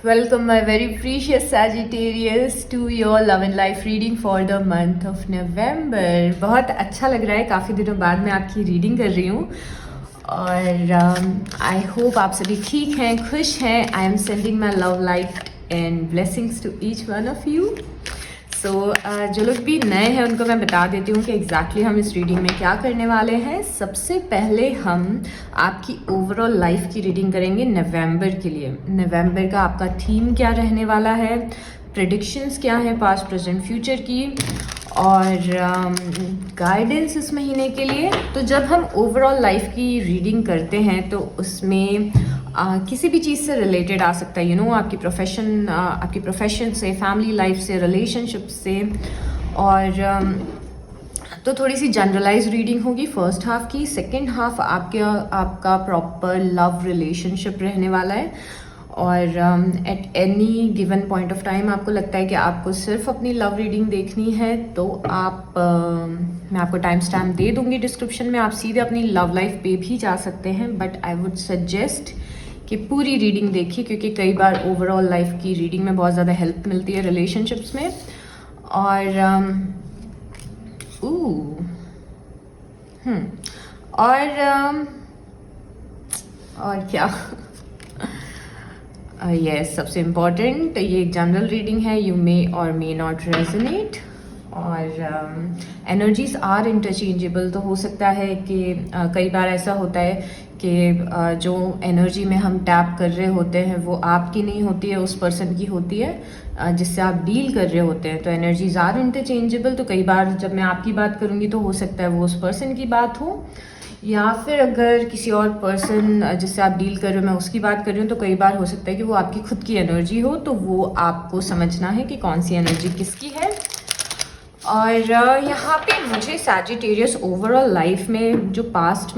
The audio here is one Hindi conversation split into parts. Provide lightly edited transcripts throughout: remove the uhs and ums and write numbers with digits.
Welcome, my very precious Sagittarius, to your love and life reading for the month of November. बहुत अच्छा लग रहा है, काफ़ी दिनों बाद मैं आपकी रीडिंग कर रही हूँ और आई होप आप सभी ठीक हैं, खुश हैं. I am sending my love light and blessings to each one of you. So जो लोग भी नए हैं उनको मैं बता देती हूँ कि एग्जैक्टली हम इस रीडिंग में क्या करने वाले हैं. सबसे पहले हम आपकी ओवरऑल लाइफ की रीडिंग करेंगे नवंबर के लिए. नवंबर का आपका थीम क्या रहने वाला है, प्रेडिक्शंस क्या है पास्ट प्रेजेंट फ्यूचर की, और गाइडेंस इस महीने के लिए. तो जब हम ओवरऑल लाइफ की रीडिंग करते हैं तो उसमें किसी भी चीज़ से रिलेटेड आ सकता है. आपकी प्रोफेशन से, फैमिली लाइफ से, रिलेशनशिप से, और तो थोड़ी सी जनरलाइज रीडिंग होगी फर्स्ट हाफ की. सेकंड हाफ आपका प्रॉपर लव रिलेशनशिप रहने वाला है. और at any given point of time आपको लगता है कि आपको सिर्फ अपनी लव रीडिंग देखनी है तो आप मैं आपको टाइम स्टैम्प दे दूंगी डिस्क्रिप्शन में. आप सीधे अपनी लव लाइफ पे भी जा सकते हैं, बट आई वुड सजेस्ट कि पूरी रीडिंग देखिए, क्योंकि कई बार ओवरऑल लाइफ की रीडिंग में बहुत ज़्यादा हेल्प मिलती है रिलेशनशिप्स में. और और क्या यस, सबसे इम्पॉर्टेंट, ये एक जनरल रीडिंग है. यू मे और मे नॉट रेजोनेट, और एनर्जीज आर इंटरचेंजेबल. तो हो सकता है कि कई बार ऐसा होता है कि जो एनर्जी में हम टैप कर रहे होते हैं वो आपकी नहीं होती है, उस पर्सन की होती है जिससे आप डील कर रहे होते हैं. तो एनर्जीज आर इंटरचेंजेबल. तो कई बार जब मैं आपकी बात करूँगी तो हो सकता है वो उस पर्सन की बात हो, या फिर अगर किसी और पर्सन जिससे आप डील कर रहे हो मैं उसकी बात कर रही हूँ तो कई बार हो सकता है कि वो आपकी खुद की एनर्जी हो. तो वो आपको समझना है कि कौन सी एनर्जी किसकी है. और यहाँ पे मुझे सैजिटेरियस ओवरऑल लाइफ में जो पास्ट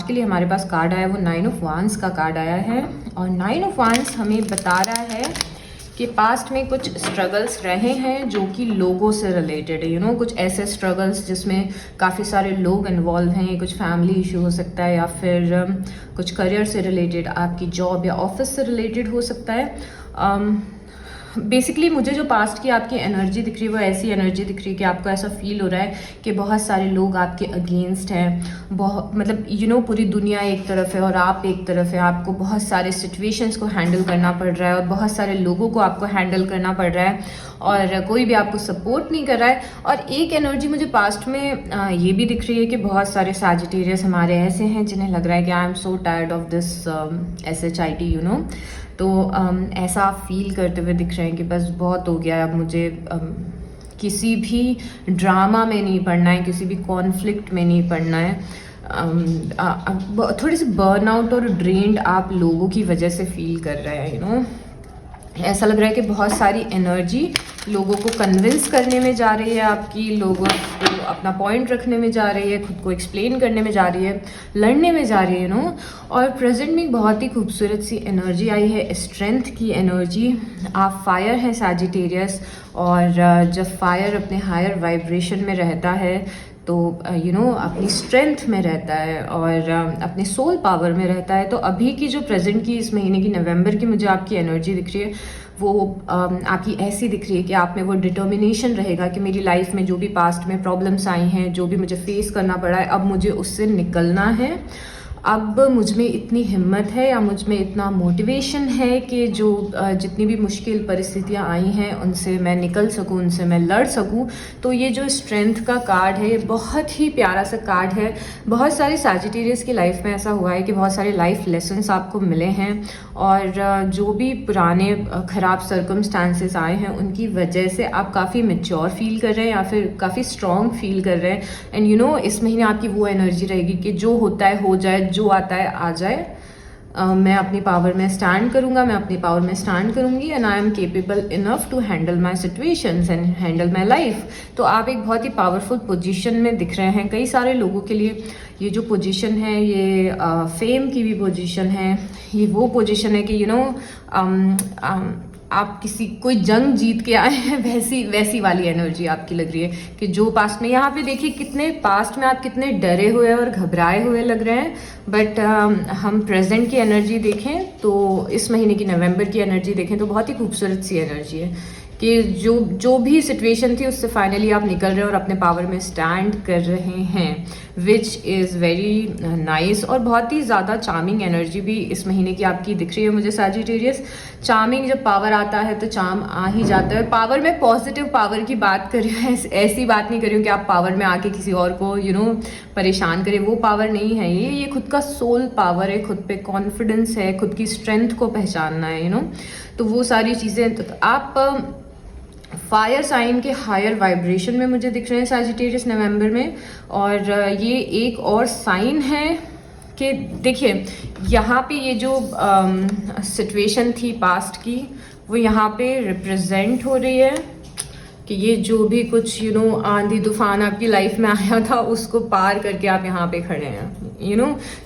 के लिए हमारे पास कार्ड आया है वो 9 ऑफ वांस का कार्ड आया है. और 9 ऑफ वांस हमें बता रहा है कि पास्ट में कुछ स्ट्रगल्स रहे हैं जो कि लोगों से रिलेटेड है. कुछ ऐसे स्ट्रगल्स जिसमें काफ़ी सारे लोग इन्वॉल्व हैं. कुछ फैमिली इशू हो सकता है, या फिर कुछ करियर से रिलेटेड, आपकी जॉब या ऑफिस से रिलेटेड हो सकता है. बेसिकली मुझे जो पास्ट की आपकी एनर्जी दिख रही है वो ऐसी एनर्जी दिख रही है कि आपको ऐसा फील हो रहा है कि बहुत सारे लोग आपके अगेंस्ट हैं. बहुत मतलब पूरी दुनिया एक तरफ है और आप एक तरफ है. आपको बहुत सारे सिचुएशंस को हैंडल करना पड़ रहा है और बहुत सारे लोगों को आपको हैंडल करना पड़ रहा है, और कोई भी आपको सपोर्ट नहीं कर रहा है. और एक एनर्जी मुझे पास्ट में ये भी दिख रही है कि बहुत सारे सैजिटेरियस हमारे ऐसे हैं जिन्हें लग रहा है कि I am so tired of this SHIT. तो ऐसा आप फील करते हुए दिख रहे हैं कि बस बहुत हो गया, अब मुझे किसी भी ड्रामा में नहीं पड़ना है, किसी भी कॉन्फ्लिक्ट में नहीं पड़ना है. थोड़ी सी बर्नआउट और ड्रेन्ड आप लोगों की वजह से फील कर रहे हैं. ऐसा लग रहा है कि बहुत सारी एनर्जी लोगों को कन्विंस करने में जा रही है आपकी, लोगों को अपना पॉइंट रखने में जा रही है, खुद को एक्सप्लेन करने में जा रही है, लड़ने में जा रही है. और प्रेजेंट में एक बहुत ही खूबसूरत सी एनर्जी आई है, स्ट्रेंथ की एनर्जी. आप फायर हैं सैजिटेरियस, और जब फायर अपने हायर वाइब्रेशन में रहता है तो अपनी स्ट्रेंथ में रहता है और अपने सोल पावर में रहता है. तो अभी की जो प्रेजेंट की इस महीने की नवंबर की मुझे आपकी एनर्जी दिख रही है वो आपकी ऐसी दिख रही है कि आप में वो डिटर्मिनेशन रहेगा कि मेरी लाइफ में जो भी पास्ट में प्रॉब्लम्स आई हैं, जो भी मुझे फेस करना पड़ा है, अब मुझे उससे निकलना है. अब मुझ में इतनी हिम्मत है या मुझ में इतना मोटिवेशन है कि जो जितनी भी मुश्किल परिस्थितियां आई हैं उनसे मैं निकल सकूं, उनसे मैं लड़ सकूं. तो ये जो स्ट्रेंथ का कार्ड है ये बहुत ही प्यारा सा कार्ड है. बहुत सारे सैजिटेरियस की लाइफ में ऐसा हुआ है कि बहुत सारे लाइफ लेसन्स आपको मिले हैं, और जो भी पुराने ख़राब सर्कमस्टांसेस आए हैं उनकी वजह से आप काफ़ी मैच्योर फील कर रहे हैं या फिर काफ़ी स्ट्रॉन्ग फील कर रहे हैं. एंड इस महीने आपकी वो एनर्जी रहेगी कि जो होता है हो जाए, जो आता है आ जाए. मैं अपनी पावर में स्टैंड करूंगा, मैं अपनी पावर में स्टैंड करूंगी, and I am capable enough to handle my situations and handle my life. तो आप एक बहुत ही पावरफुल पोजीशन में दिख रहे हैं. कई सारे लोगों के लिए ये जो पोजीशन है ये फेम की भी पोजीशन है. ये वो पोजीशन है कि आप किसी कोई जंग जीत के आए हैं, वैसी वैसी वाली एनर्जी आपकी लग रही है कि जो पास्ट में, यहाँ पे देखिए कितने पास्ट में आप कितने डरे हुए और घबराए हुए लग रहे हैं, बट हम प्रेजेंट की एनर्जी देखें तो इस महीने की नवंबर की एनर्जी देखें तो बहुत ही खूबसूरत सी एनर्जी है कि जो भी सिचुएशन थी उससे फाइनली आप निकल रहे हैं और अपने पावर में स्टैंड कर रहे हैं, विच इज़ वेरी नाइस। और बहुत ही ज़्यादा चार्मिंग एनर्जी भी इस महीने की आपकी दिख रही है मुझे सैजिटेरियस। चार्मिंग, जब पावर आता है तो चार्म आ ही जाता है। पावर में पॉजिटिव पावर की बात कर रही हूँ, ऐसी बात नहीं कर रही हूँ कि आप पावर में आके किसी और को परेशान करें, वो पावर नहीं है ये खुद का सोल पावर है, खुद पे कॉन्फिडेंस है, खुद की स्ट्रेंथ को पहचानना है तो वो सारी चीज़ें। तो आप फायर साइन के हायर वाइब्रेशन में मुझे दिख रहे हैं सैजिटेरियस नवंबर में। और ये एक और साइन है कि देखिए यहाँ पे ये जो सिचुएशन थी पास्ट की, वो यहाँ पे रिप्रेजेंट हो रही है कि ये जो भी कुछ आंधी तूफान आपकी लाइफ में आया था उसको पार करके आप यहाँ पे खड़े हैं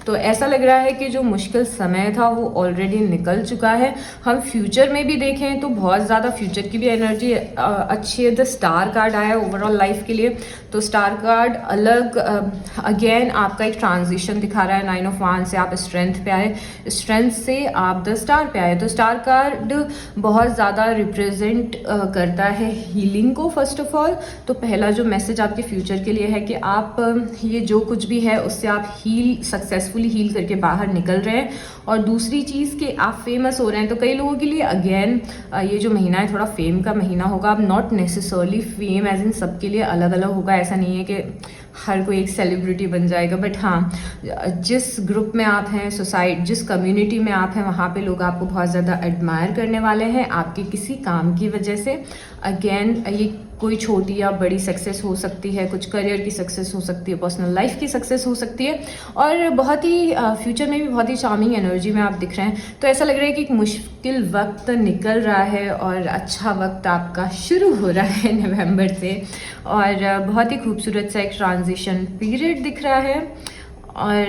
तो ऐसा लग रहा है कि जो मुश्किल समय था वो ऑलरेडी निकल चुका है। हम फ्यूचर में भी देखें तो बहुत ज़्यादा फ्यूचर की भी एनर्जी अच्छी है। द स्टार कार्ड आया ओवरऑल लाइफ के लिए, तो स्टार कार्ड अलग अगेन आपका एक ट्रांजिशन दिखा रहा है। 9 ऑफ वांड से आप स्ट्रेंथ पे आए, स्ट्रेंथ से आप द स्टार पे आए। तो स्टार कार्ड बहुत ज़्यादा रिप्रेजेंट करता है हीलिंग को। फर्स्ट ऑफ ऑल तो पहला जो मैसेज आपके फ्यूचर के लिए है कि आप ये जो कुछ भी है उससे आप सक्सेसफुली हील करके बाहर निकल रहे हैं। और दूसरी चीज़ कि आप फेमस हो रहे हैं। तो कई लोगों के लिए अगेन ये जो महीना है थोड़ा फेम का महीना होगा। अब नॉट नेसेसरली फेम एज इन सबके लिए अलग अलग होगा, ऐसा नहीं है कि हर कोई एक सेलिब्रिटी बन जाएगा, बट हाँ जिस ग्रुप में आप हैं, जिस कम्युनिटी में आप हैं, वहाँ पे लोग आपको बहुत ज़्यादा एडमायर करने वाले हैं आपके किसी काम की वजह से। अगेन ये कोई छोटी या बड़ी सक्सेस हो सकती है, कुछ करियर की सक्सेस हो सकती है, पर्सनल लाइफ की सक्सेस हो सकती है, और बहुत ही फ्यूचर में भी बहुत ही चार्मिंग एनर्जी में आप दिख रहे हैं। तो ऐसा लग रहा है कि एक मुश्किल वक्त निकल रहा है और अच्छा वक्त आपका शुरू हो रहा है नवंबर से, और बहुत ही खूबसूरत सा एक ट्रांजिशन पीरियड दिख रहा है। और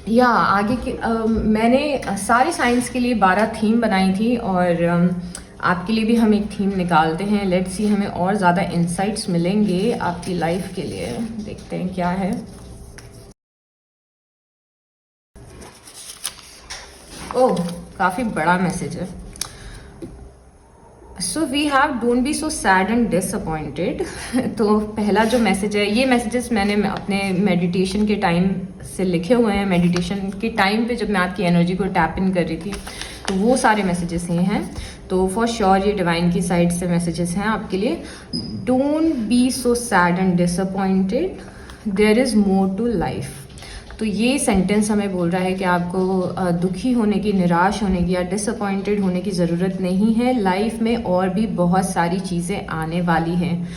या आगे की मैंने सारे साइंस के लिए 12 थीम बनाई थी, और आपके लिए भी हम एक थीम निकालते हैं। लेट्स सी हमें और ज़्यादा इंसाइट्स मिलेंगे आपकी लाइफ के लिए। देखते हैं क्या है। ओह, काफ़ी बड़ा मैसेज है। So we have don't be so sad and disappointed. तो पहला जो मैसेज है, ये मैसेजेस मैंने अपने मेडिटेशन के टाइम से लिखे हुए हैं। मेडिटेशन के टाइम पे जब मैं आपकी एनर्जी को टैप इन कर रही थी तो वो सारे मैसेजेस ये हैं। तो फॉर श्योर ये डिवाइन की साइड से मैसेजेस हैं आपके लिए। Don't be so sad and disappointed, there is more to life. तो ये सेंटेंस हमें बोल रहा है कि आपको दुखी होने की, निराश होने की या डिसअपॉइंटेड होने की ज़रूरत नहीं है। लाइफ में और भी बहुत सारी चीज़ें आने वाली हैं।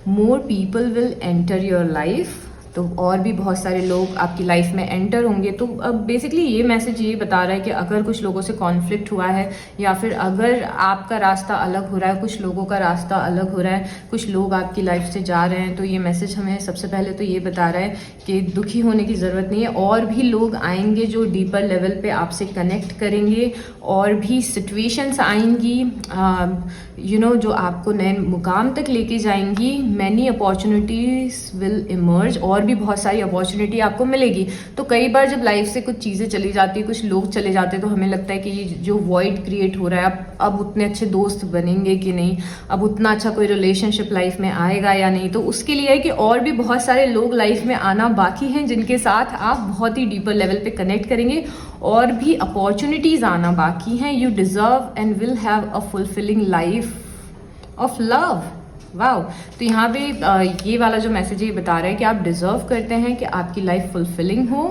More people will enter your life, तो और भी बहुत सारे लोग आपकी लाइफ में एंटर होंगे। तो अब बेसिकली ये मैसेज ये बता रहा है कि अगर कुछ लोगों से कॉन्फ्लिक्ट हुआ है, या फिर अगर आपका रास्ता अलग हो रहा है, कुछ लोगों का रास्ता अलग हो रहा है, कुछ लोग आपकी लाइफ से जा रहे हैं, तो ये मैसेज हमें सबसे पहले तो ये बता रहा है कि दुखी होने की ज़रूरत नहीं है। और भी लोग आएंगे जो डीपर लेवल पे आपसे कनेक्ट करेंगे, और भी सिचुएशंस आएंगी जो आपको नए मुकाम तक लेके जाएंगी। मैनी अपॉर्चुनिटीज़ विल इमर्ज, और भी बहुत सारी अपॉर्चुनिटी आपको मिलेगी। तो कई बार जब लाइफ से कुछ चीज़ें चली जाती है, कुछ लोग चले जाते हैं, तो हमें लगता है कि ये जो वॉइड क्रिएट हो रहा है, अब उतने अच्छे दोस्त बनेंगे कि नहीं, अब उतना अच्छा कोई रिलेशनशिप लाइफ में आएगा या नहीं। तो उसके लिए है कि और भी बहुत सारे लोग लाइफ में आना बाकी हैं जिनके साथ आप बहुत ही डीपर लेवल पे कनेक्ट करेंगे, और भी अपॉर्चुनिटीज़ आना बाकी हैं। You deserve and will have a fulfilling life of love. Wow. तो यहाँ पे ये वाला जो मैसेज ये बता रहा है कि आप डिज़र्व करते हैं कि आपकी लाइफ फुलफिलिंग हो,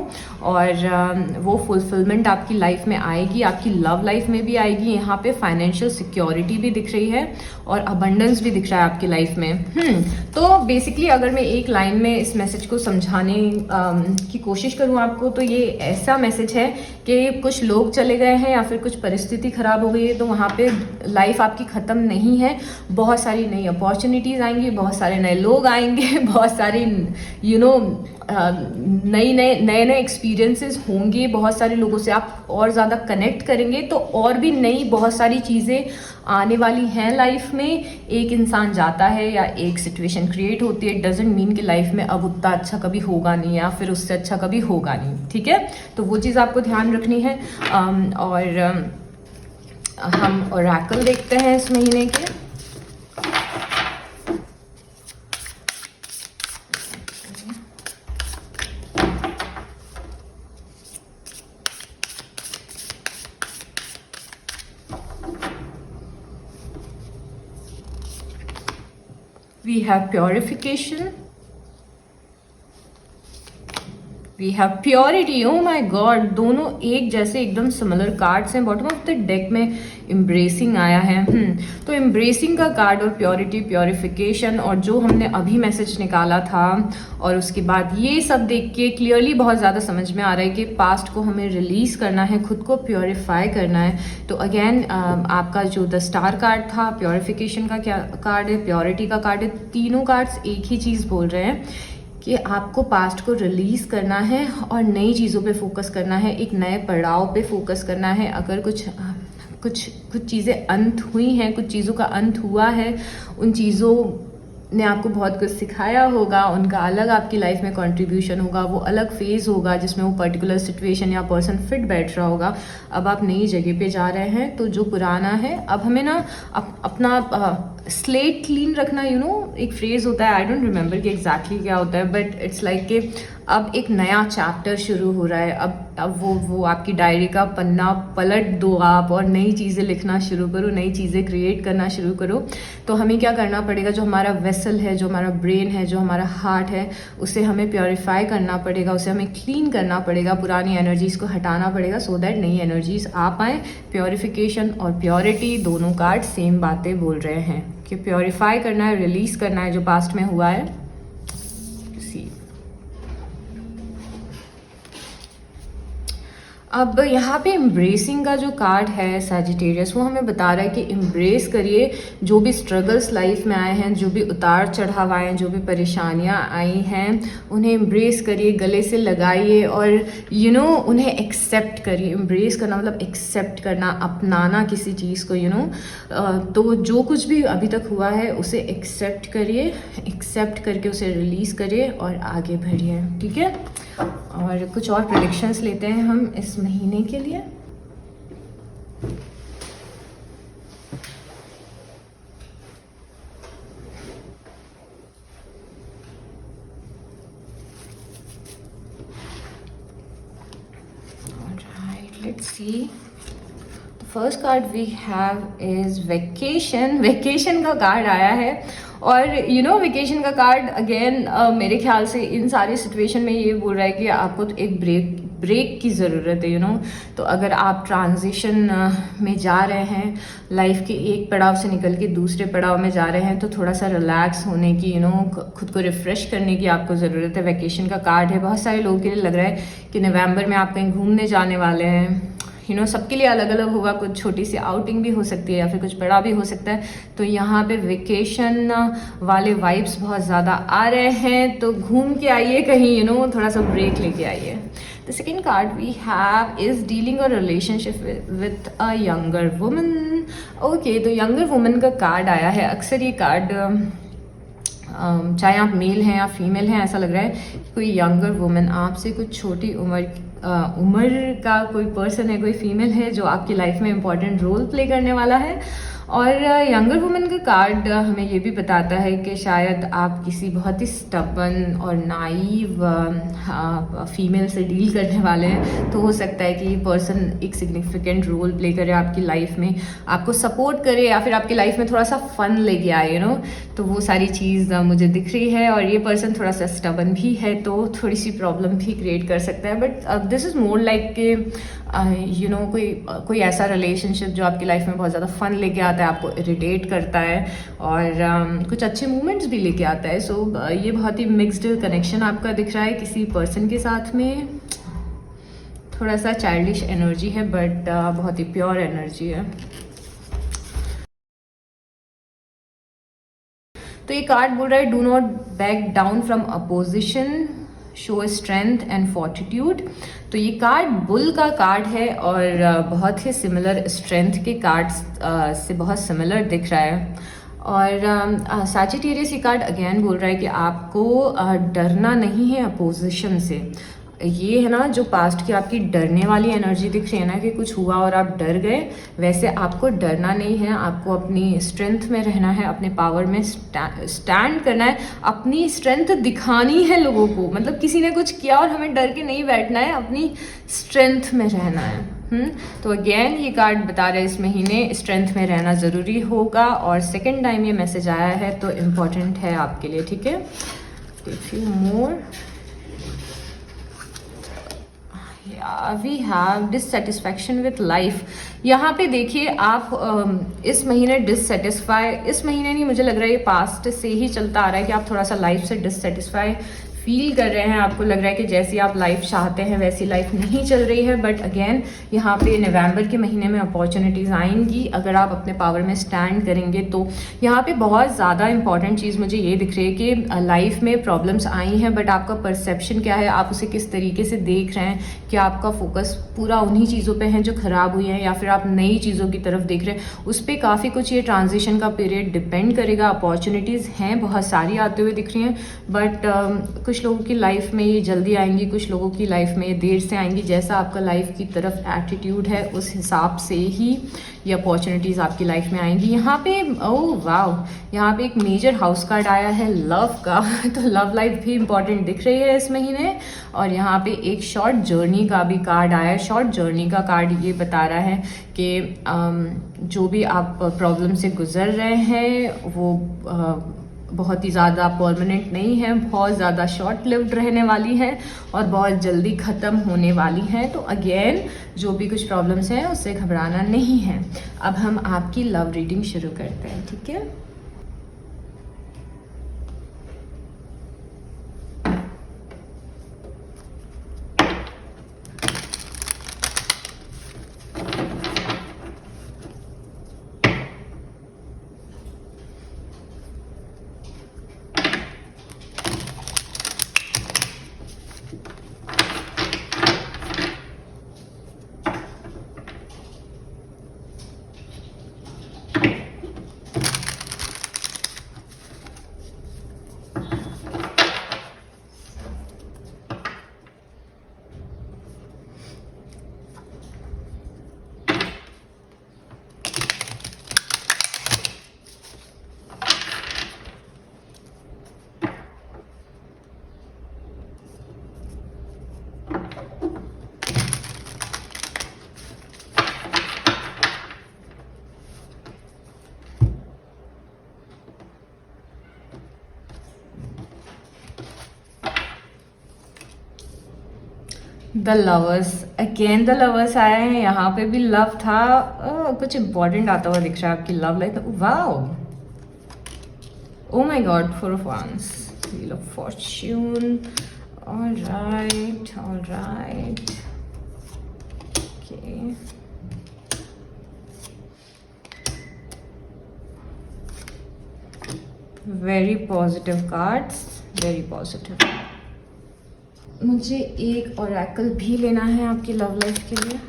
और वो फुलफिलमेंट आपकी लाइफ में आएगी, आपकी लव लाइफ में भी आएगी। यहाँ पे फाइनेंशियल सिक्योरिटी भी दिख रही है, और अबंडेंस भी दिख रहा है आपकी लाइफ में। तो बेसिकली अगर मैं एक लाइन में इस मैसेज को समझाने की कोशिश करूँ आपको, तो ये ऐसा मैसेज है कि कुछ लोग चले गए हैं या फिर कुछ परिस्थिति खराब हो गई है, तो वहाँ पे लाइफ आपकी ख़त्म नहीं है। बहुत सारी नई अपॉर्चुनिटी अपॉर्चुनिटीज़ आएंगी, बहुत सारे नए लोग आएंगे, बहुत सारे नए नए एक्सपीरियंसेस होंगे, बहुत सारे लोगों से आप और ज़्यादा कनेक्ट करेंगे, तो और भी नई बहुत सारी चीज़ें आने वाली हैं लाइफ में। एक इंसान जाता है या एक सिचुएशन क्रिएट होती है, डजेंट मीन कि लाइफ में अब उतना अच्छा कभी होगा नहीं या फिर उससे अच्छा कभी होगा नहीं, ठीक है। तो वो चीज़ आपको ध्यान रखनी है। और हम ओरेकल देखते हैं इस महीने के। We have purification, we have purity. Oh my God, दोनों एक जैसे एकदम सिमिलर कार्ड्स हैं। बॉटम ऑफ द डेक में एम्ब्रेसिंग आया है। तो एम्ब्रेसिंग का कार्ड और प्योरिटी, प्योरिफिकेशन, और जो हमने अभी मैसेज निकाला था और उसके बाद ये सब देख के क्लियरली बहुत ज़्यादा समझ में आ रहा है कि पास्ट को हमें रिलीज करना है, खुद को प्योरीफाई करना है। तो अगेन आपका जो द स्टार कार्ड था, प्योरिफिकेशन का क्या कार्ड है, प्योरिटी का कार्ड है, तीनों कार्ड्स एक ही चीज़ बोल रहे हैं कि आपको पास्ट को रिलीज करना है और नई चीज़ों पे फोकस करना है, एक नए पड़ाव पे फोकस करना है। अगर कुछ चीज़ें अंत हुई हैं, कुछ चीज़ों का अंत हुआ है, उन चीज़ों ने आपको बहुत कुछ सिखाया होगा, उनका अलग आपकी लाइफ में कंट्रीब्यूशन होगा, वो अलग फेज होगा जिसमें वो पर्टिकुलर सिचुएशन या पर्सन फिट बैठ रहा होगा। अब आप नई जगह पे जा रहे हैं, तो जो पुराना है, अब हमें ना अपना स्लेट क्लीन रखना, एक फ्रेज होता है, आई डोंट रिमेम्बर कि एग्जैक्टली क्या होता है, बट इट्स लाइक कि अब एक नया चैप्टर शुरू हो रहा है। अब वो आपकी डायरी का पन्ना पलट दो आप और नई चीज़ें लिखना शुरू करो, नई चीज़ें क्रिएट करना शुरू करो। तो हमें क्या करना पड़ेगा, जो हमारा वेसल है, जो हमारा ब्रेन है, जो हमारा हार्ट है, उसे हमें प्योरीफाई करना पड़ेगा, उसे हमें क्लीन करना पड़ेगा, पुरानी एनर्जीज को हटाना पड़ेगा, सो दैट नई एनर्जीज आ पाएँ। प्योरीफिकेशन और प्योरिटी दोनों कार्ड सेम बातें बोल रहे हैं कि प्योरीफाई करना है, रिलीज करना है जो पास्ट में हुआ है। अब यहाँ पे एम्ब्रेसिंग का जो कार्ड है सैजिटेरियस, वो हमें बता रहा है कि एम्ब्रेस करिए जो भी स्ट्रगल्स लाइफ में आए हैं, जो भी उतार चढ़ाव आए हैं, जो भी परेशानियाँ आई हैं, उन्हें एम्ब्रेस करिए, गले से लगाइए और उन्हें एक्सेप्ट करिए। एम्ब्रेस करना मतलब एक्सेप्ट करना, अपनाना किसी चीज़ को, तो जो कुछ भी अभी तक हुआ है उसे एक्सेप्ट करिए, एक्सेप्ट करके उसे रिलीज़ करिए और आगे बढ़िए, ठीक है। और कुछ और प्रेडिक्शंस लेते हैं हम इस महीने के लिए। Alright, let's see. First card we have is vacation. Vacation का कार्ड आया है और वेकेशन का कार्ड अगेन मेरे ख्याल से इन सारी सिचुएशन में ये बोल रहा है कि आपको तो एक ब्रेक की ज़रूरत है। तो अगर आप ट्रांजिशन में जा रहे हैं, लाइफ के एक पड़ाव से निकल के दूसरे पड़ाव में जा रहे हैं, तो थोड़ा सा रिलैक्स होने की, खुद को रिफ्रेश करने की आपको ज़रूरत है। वेकेशन का कार्ड है। बहुत सारे लोगों के लिए लग रहा है कि नवंबर में आप कहीं घूमने जाने वाले हैं। सबके लिए अलग अलग होगा, कुछ छोटी सी आउटिंग भी हो सकती है या फिर कुछ बड़ा भी हो सकता है। तो यहाँ पे वेकेशन वाले वाइब्स बहुत ज़्यादा आ रहे हैं, तो घूम के आइए कहीं, थोड़ा सा ब्रेक लेके आइए। The second card we have is dealing a relationship with a younger woman. Okay, तो यंगर वुमन का कार्ड आया है। अक्सर ये कार्ड चाहे आप मेल हैं या फीमेल हैं, ऐसा लग रहा है कोई यंगर वुमन, आपसे कुछ छोटी उम्र का कोई पर्सन है, कोई फीमेल है जो आपकी लाइफ में इंपॉर्टेंट रोल प्ले करने वाला है। और यंगर वुमन का कार्ड हमें ये भी बताता है कि शायद आप किसी बहुत ही स्टबन और नाइव फीमेल से डील करने वाले हैं। तो हो सकता है कि ये पर्सन एक सिग्निफिकेंट रोल प्ले करे आपकी लाइफ में, आपको सपोर्ट करे या फिर आपकी लाइफ में थोड़ा सा फन लेके आए, तो वो सारी चीज़ मुझे दिख रही है। और ये पर्सन थोड़ा सा स्टबन भी है, तो थोड़ी सी प्रॉब्लम भी क्रिएट कर सकता है। But this is more like के कोई ऐसा रिलेशनशिप जो आपकी लाइफ में बहुत ज़्यादा फन लेके आता है, आपको इरिटेट करता है और कुछ अच्छे मोमेंट्स भी लेके आता है। सो ये बहुत ही मिक्स्ड कनेक्शन आपका दिख रहा है किसी पर्सन के साथ में। थोड़ा सा चाइल्डिश एनर्जी है बट बहुत ही प्योर एनर्जी है। तो ये कार्ड बोल रहा है do not back down from opposition, show strength and fortitude. तो ये कार्ड बुल का कार्ड है और बहुत ही सिमिलर स्ट्रेंथ के कार्ड्स से बहुत सिमिलर दिख रहा है। और सैजिटेरियस ये कार्ड अगेन बोल रहा है कि आपको डरना नहीं है अपोजिशन से। ये है ना जो पास्ट की आपकी डरने वाली एनर्जी दिख रही है ना कि कुछ हुआ और आप डर गए, वैसे आपको डरना नहीं है, आपको अपनी स्ट्रेंथ में रहना है, अपने पावर में स्टैंड करना है, अपनी स्ट्रेंथ दिखानी है लोगों को। मतलब किसी ने कुछ किया और हमें डर के नहीं बैठना है, अपनी स्ट्रेंथ में रहना है। तो अगेन ये कार्ड बता रहे हैं इस महीने स्ट्रेंथ में रहना ज़रूरी होगा। और सेकेंड टाइम ये मैसेज आया है तो इम्पॉर्टेंट है आपके लिए, ठीक है। Few more we have dissatisfaction with life. यहाँ पे देखिए आप इस महीने डिससेटिस्फाई, इस महीने नहीं, मुझे लग रहा है ये पास्ट से ही चलता आ रहा है कि आप थोड़ा सा लाइफ से डिससेटिस्फाई फील कर रहे हैं। आपको लग रहा है कि जैसी आप लाइफ चाहते हैं वैसी लाइफ नहीं चल रही है। बट अगेन यहाँ पे नवंबर के महीने में अपॉर्चुनिटीज़ आएंगी अगर आप अपने पावर में स्टैंड करेंगे। तो यहाँ पे बहुत ज़्यादा इंपॉर्टेंट चीज़ मुझे ये दिख रही है कि लाइफ में प्रॉब्लम्स आई हैं बट आपका परसेप्शन क्या है, आप उसे किस तरीके से देख रहे हैं, कि आपका फोकस पूरा उन्हीं चीज़ों पे है जो ख़राब हुई हैं या फिर आप नई चीज़ों की तरफ देख रहे हैं। उस पर काफ़ी कुछ ये ट्रांजिशन का पीरियड डिपेंड करेगा। अपॉर्चुनिटीज़ हैं, बहुत सारी आते हुए दिख रही हैं बट कुछ लोगों की लाइफ में ये जल्दी आएंगी, कुछ लोगों की लाइफ में ये देर से आएंगी। जैसा आपका लाइफ की तरफ एटीट्यूड है उस हिसाब से ही ये अपॉर्चुनिटीज़ आपकी लाइफ में आएंगी। यहाँ पे ओह वाव, यहाँ पे एक मेजर हाउस कार्ड आया है लव का तो लव लाइफ भी इम्पॉर्टेंट दिख रही है इस महीने। और यहाँ पे एक शॉर्ट जर्नी का भी कार्ड आया है। शॉर्ट जर्नी का कार्ड ये बता रहा है कि जो भी आप प्रॉब्लम से गुजर रहे हैं वो बहुत ही ज़्यादा परमानेंट नहीं है, बहुत ज़्यादा शॉर्ट लिव्ड रहने वाली है और बहुत जल्दी ख़त्म होने वाली है। तो अगेन जो भी कुछ प्रॉब्लम्स हैं उससे घबराना नहीं है। अब हम आपकी लव रीडिंग शुरू करते हैं, ठीक है। The lovers, again the lovers आए हैं। यहाँ पे भी लव था, कुछ इंपॉर्टेंट आता हुआ दिख रहा है आपकी love life. Wow, oh my God, four of wands, wheel of Fortune. Alright alright, okay, very positive cards, very positive. मुझे एक ओरेकल भी लेना है आपकी लव लाइफ के लिए।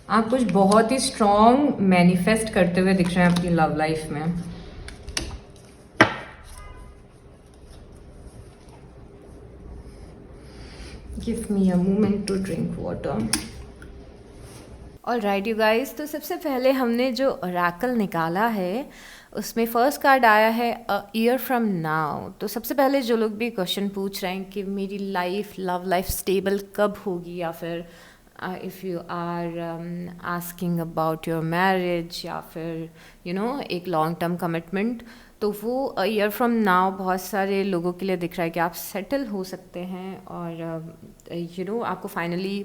आप कुछ बहुत ही स्ट्रॉन्ग मैनिफेस्ट करते हुए दिख रहे हैं आपकी लव लाइफ में। Give me a moment to drink water. Alright you guys, तो सबसे पहले हमने जो ओरेकल निकाला है उसमें फर्स्ट कार्ड आया है अ ईयर फ्रॉम नाउ। तो सबसे पहले जो लोग भी क्वेश्चन पूछ रहे हैं कि मेरी लाइफ, लव लाइफ स्टेबल कब होगी, या फिर if you are asking about your marriage या फिर यू नो एक लॉन्ग टर्म कमिटमेंट, तो वो अ ईयर फ्रॉम नाउ बहुत सारे लोगों के लिए दिख रहा है कि आप सेटल हो सकते हैं और यू नो आपको फाइनली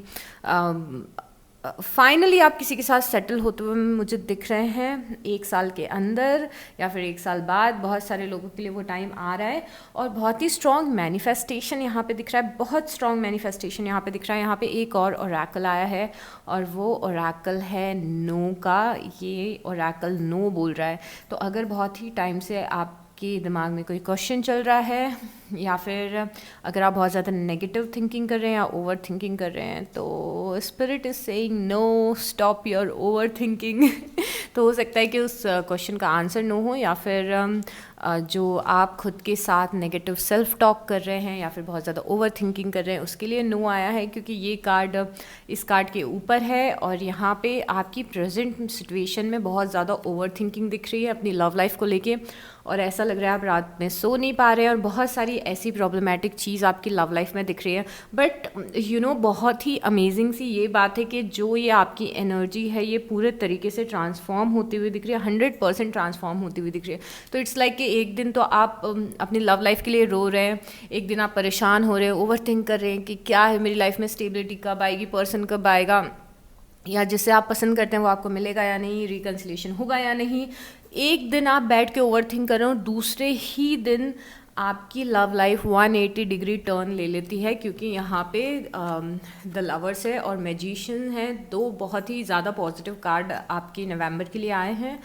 फाइनली आप किसी के साथ सेटल होते हुए मुझे दिख रहे हैं 1 साल के अंदर या फिर 1 साल बाद। बहुत सारे लोगों के लिए वो टाइम आ रहा है और बहुत ही स्ट्रॉन्ग मैनिफेस्टेशन यहाँ पे दिख रहा है, बहुत स्ट्रॉन्ग मैनिफेस्टेशन यहाँ पे दिख रहा है। यहाँ पे एक और ओरेकल आया है और वो ओरेकल है नो का। ये ओरेकल नो बोल रहा है। तो अगर बहुत ही टाइम से आपके दिमाग में कोई क्वेश्चन चल रहा है या फिर अगर आप बहुत ज़्यादा नेगेटिव थिंकिंग कर रहे हैं या ओवर थिंकिंग कर रहे हैं, तो spirit is saying no, stop your overthinking. तो हो सकता है कि उस क्वेश्चन का आंसर नो हो, या फिर जो आप खुद के साथ नेगेटिव सेल्फ टॉक कर रहे हैं या फिर बहुत ज़्यादा ओवर थिंकिंग कर रहे हैं, उसके लिए नो आया है। क्योंकि ये कार्ड इस कार्ड के ऊपर है और यहाँ पे आपकी प्रेजेंट सिचुएशन में बहुत ज़्यादा ओवर थिंकिंग दिख रही है अपनी लव लाइफ को लेके, और ऐसा लग रहा है आप रात में सो नहीं पा रहे हैं और बहुत सारी ऐसी प्रॉब्लमैटिक चीज़ आपकी लव लाइफ में दिख रही है। बट बहुत ही अमेजिंग सी ये बात है कि जो ये आपकी एनर्जी है ये पूरे तरीके से ट्रांसफॉर्म होती हुई दिख रही है, 100% ट्रांसफॉर्म होती हुई दिख रही है। तो इट्स लाइक कि एक दिन तो आप अपनी लव लाइफ के लिए रो रहे हैं, एक दिन आप परेशान हो रहे हैं, ओवर थिंक कर रहे हैं कि क्या है मेरी लाइफ में, स्टेबिलिटी कब आएगी, पर्सन कब आएगा, या जिसे आप पसंद करते हैं वो आपको मिलेगा या नहीं, रिकन्सिलिएशन होगा या नहीं। एक दिन आप बैठ के ओवर थिंक कर रहे हो, दूसरे ही दिन आपकी लव लाइफ 180 डिग्री टर्न ले लेती है। क्योंकि यहाँ पे द लवर्स है और मैजिशियन है, दो बहुत ही ज़्यादा पॉजिटिव कार्ड आपकी नवंबर के लिए आए हैं।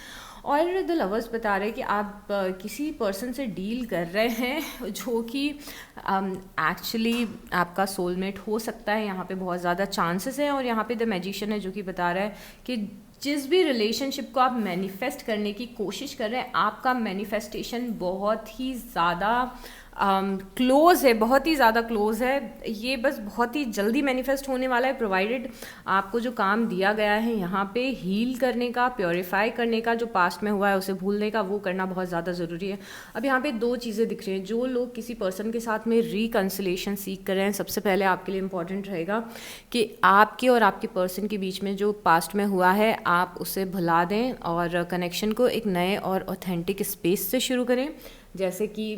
और द लवर्स बता रहे हैं कि आप किसी पर्सन से डील कर रहे हैं जो कि एक्चुअली आपका सोलमेट हो सकता है। यहाँ पे बहुत ज़्यादा चांसेस हैं। और यहाँ पे द मैजिशियन है जो कि बता रहा है कि जिस भी रिलेशनशिप को आप मैनिफेस्ट करने की कोशिश कर रहे हैं, आपका मैनिफेस्टेशन बहुत ही ज़्यादा क्लोज है, बहुत ही ज़्यादा क्लोज है। ये बस बहुत ही जल्दी मैनिफेस्ट होने वाला है, प्रोवाइडेड आपको जो काम दिया गया है यहाँ पे हील करने का, प्योरीफाई करने का, जो पास्ट में हुआ है उसे भूलने का, वो करना बहुत ज़्यादा ज़रूरी है। अब यहाँ पे दो चीज़ें दिख रही हैं। जो लोग किसी पर्सन के साथ में रिकन्सिलेशन सीख कर रहे हैं, सबसे पहले आपके लिए इम्पॉर्टेंट रहेगा कि आपके और आपके पर्सन के बीच में जो पास्ट में हुआ है आप उसे भुला दें और कनेक्शन को एक नए और ऑथेंटिक स्पेस से शुरू करें। जैसे कि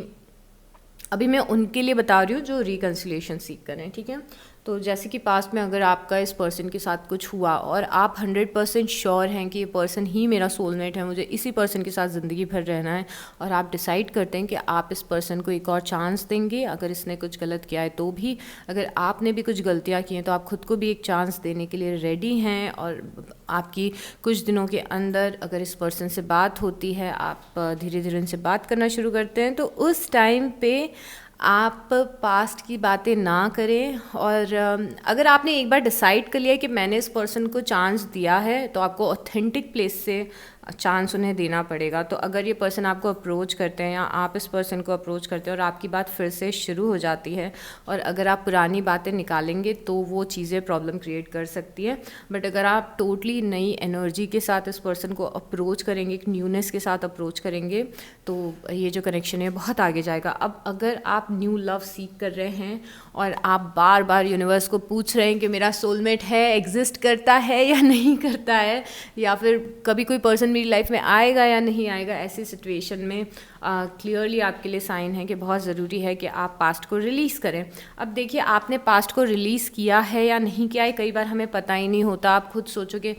अभी मैं उनके लिए बता रही हूँ जो रिकन्सिलिएशन सीख कर रहे हैं, ठीक है। तो जैसे कि पास्ट में अगर आपका इस पर्सन के साथ कुछ हुआ और आप 100% श्योर हैं कि ये पर्सन ही मेरा सोलमेट है, मुझे इसी पर्सन के साथ ज़िंदगी भर रहना है, और आप डिसाइड करते हैं कि आप इस पर्सन को एक और चांस देंगे, अगर इसने कुछ गलत किया है तो भी, अगर आपने भी कुछ गलतियाँ की हैं तो आप खुद को भी एक चांस देने के लिए रेडी हैं। और आपकी कुछ दिनों के अंदर अगर इस पर्सन से बात होती है, आप धीरे धीरे उनसे बात करना शुरू करते हैं, तो उस टाइम पे आप पास्ट की बातें ना करें। और अगर आपने एक बार डिसाइड कर लिया कि मैंने इस पर्सन को चांस दिया है, तो आपको ऑथेंटिक प्लेस से चांस उन्हें देना पड़ेगा। तो अगर ये पर्सन आपको अप्रोच करते हैं या आप इस पर्सन को अप्रोच करते हैं और आपकी बात फिर से शुरू हो जाती है, और अगर आप पुरानी बातें निकालेंगे तो वो चीज़ें प्रॉब्लम क्रिएट कर सकती है। बट अगर आप टोटली नई एनर्जी के साथ इस पर्सन को अप्रोच करेंगे, एक न्यूनेस के साथ अप्रोच करेंगे, तो ये जो कनेक्शन है बहुत आगे जाएगा। अब अगर आप न्यू लव सीख कर रहे हैं और आप बार बार यूनिवर्स को पूछ रहे हैं कि मेरा सोलमेट है, एग्जिस्ट करता है या नहीं करता है, या फिर कभी कोई पर्सन मेरी लाइफ में आएगा या नहीं आएगा, ऐसी सिचुएशन में क्लियरली आपके लिए साइन है कि बहुत ज़रूरी है कि आप पास्ट को रिलीज़ करें। अब देखिए, आपने पास्ट को रिलीज़ किया है या नहीं किया है, कई बार हमें पता ही नहीं होता। आप खुद सोचोगे,